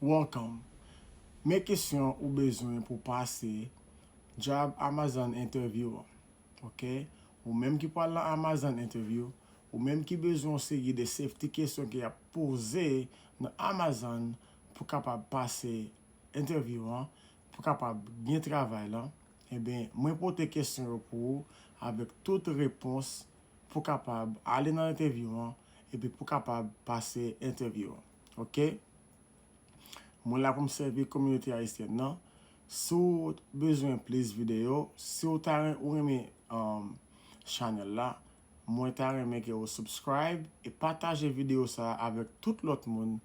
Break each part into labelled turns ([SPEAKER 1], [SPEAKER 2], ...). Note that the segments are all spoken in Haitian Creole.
[SPEAKER 1] Welcome. Mes questions ou besoin pour passer job Amazon interview. OK? Ou même qui parle dans Amazon interview, ou même qui besoin série de safety questions qui a posé dans Amazon pour capable passer interview, hein, pour capable bien travailler là, eh bien, moi poser question pour vous avec toute réponse pour capable aller dans l'interview hein, et puis pour capable passer interview. OK? Moi là pour me servir communauté haïtienne non. Si vous besoin plus vidéo, si vous avez aimé channel là, moi t'aimerais que vous subscribe et partager vidéo ça avec tout l'autre monde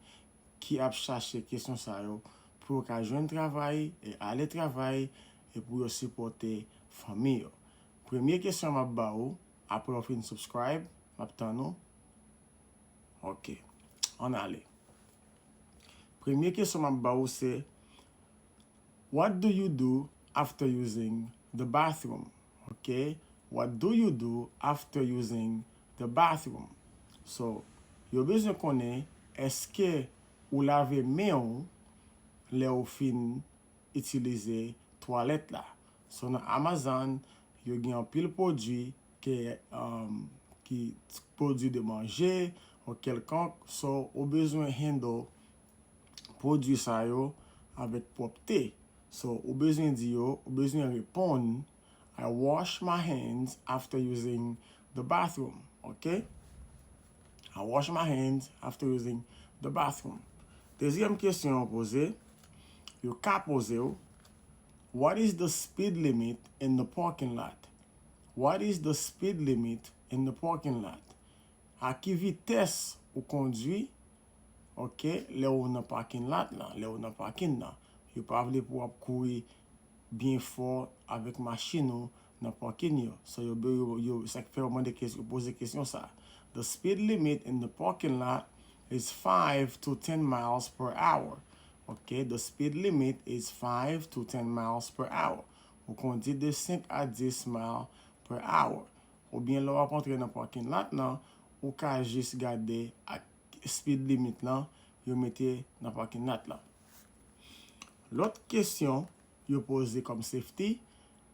[SPEAKER 1] qui a cherché question ça yo pour qu'à joindre travail et aller travail et pour supporter famille. Yo. Première question m'a ba ou après on fin subscribe, m'attend nous. OK. On allait. Première question m'a ba ou c'est what do you do after using the bathroom? Okay? What do you do after using the bathroom? So, yo besoin connaître est-ce que ou lave main ou le ou fin utiliser toilette là. So, dans Amazon, yo gen un pile produit qui produit de manger ou quelconque. So, ou besoin handle produit ça yo avec propreté. So, ou besoin di yo, ou besoin répondre, I wash my hands after using the bathroom. Okay? I wash my hands after using the bathroom. Deuxième question posée, yo ka pose yo, what is the speed limit in the parking lot? What is the speed limit in the parking lot? À qui vitesse ou conduit, ok, le ou nan parking lot là, le ou nan parking là. Yo pa vle pou ap courir bien fort avec machine ou dans parking yo. So yo ça fait vraiment des questions poser question ça. The speed limit in the parking lot is 5 to 10 miles per hour. Okay, the speed limit is 5 to 10 miles per hour. Ou conduit de 5 à 10 miles per hour. Ou bien là on entrer dans parking lot là, ou ka juste garder à speed limit là, yo mette dans parking lot là. L'autre question you pose comme safety,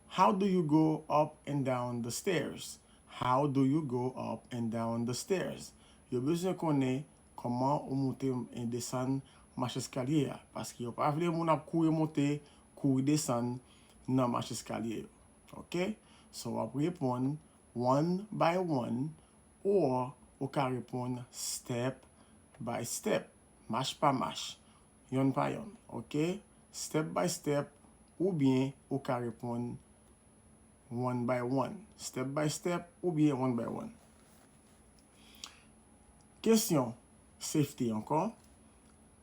[SPEAKER 1] how do you go up and down the stairs? How do you go up and down the stairs? Yo besoin connaître comment on monte et descendre marche escalier parce que yo pas vle moun ap courir monter, courir descendre dans marche escalier. OK? So on répondre one by one or on ka répondre step by step, marche par marche, yon par yon. OK? Step by step ou bien ou ka répondre one by one. Step by step ou bien one by one. Question safety encore.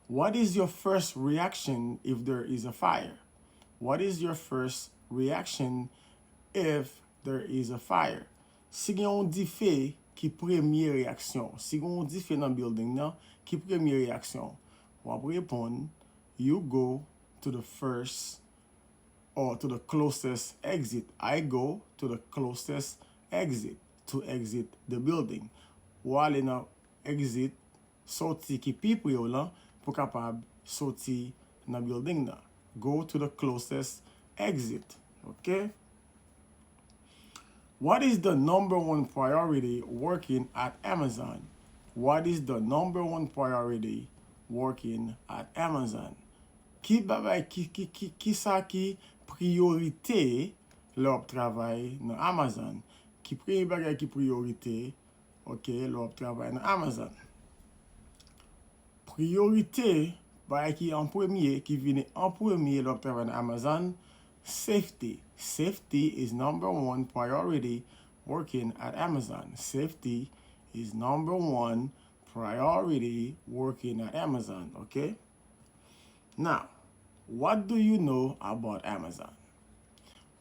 [SPEAKER 1] What is your first reaction if there is a fire? What is your first reaction if there is a fire? Si gen yon di fe ki première réaction, si gen yon di fe dans building nan, ki première réaction, ou ap répondre you go to the first or to the closest exit. I go to the closest exit to exit the building. Ou ale nan exit sorti ki pi pri yo lan pou kapab sorti nan building nan. Go to the closest exit. Okay? What is the number one priority working at Amazon? What is the number one priority working at Amazon? Ki babay ki sa ki priorité lor travail dans Amazon? Ki bagay ki priorité, OK, lor travail dans Amazon. Priorité bagay ki en premier, qui vient en premier lor travail dans Amazon, safety. Safety is number one priority working at Amazon. Safety is number one priority working at Amazon, okay? Now, what do you know about Amazon?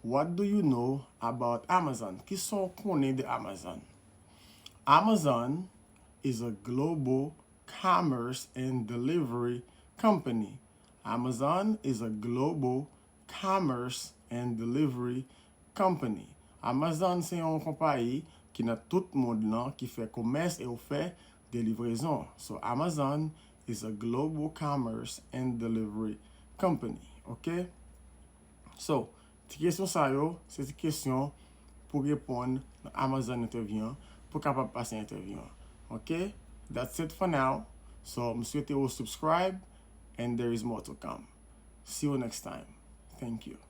[SPEAKER 1] What do you know about Amazon? Ki son konnen de Amazon? Amazon is a global commerce and delivery company. Amazon is a global commerce and delivery company. Amazon c'est une compagnie qui n'a tout le monde là qui fait commerce et fait de livraison. So Amazon is a global commerce and delivery company. Ok? So, ti kesyon sa yo, se ti kesyon pou repon nan Amazon interview pou kapap pase interview. Ok? That's it for now. So, m souwete ou subscribe and there is more to come. See you next time. Thank you.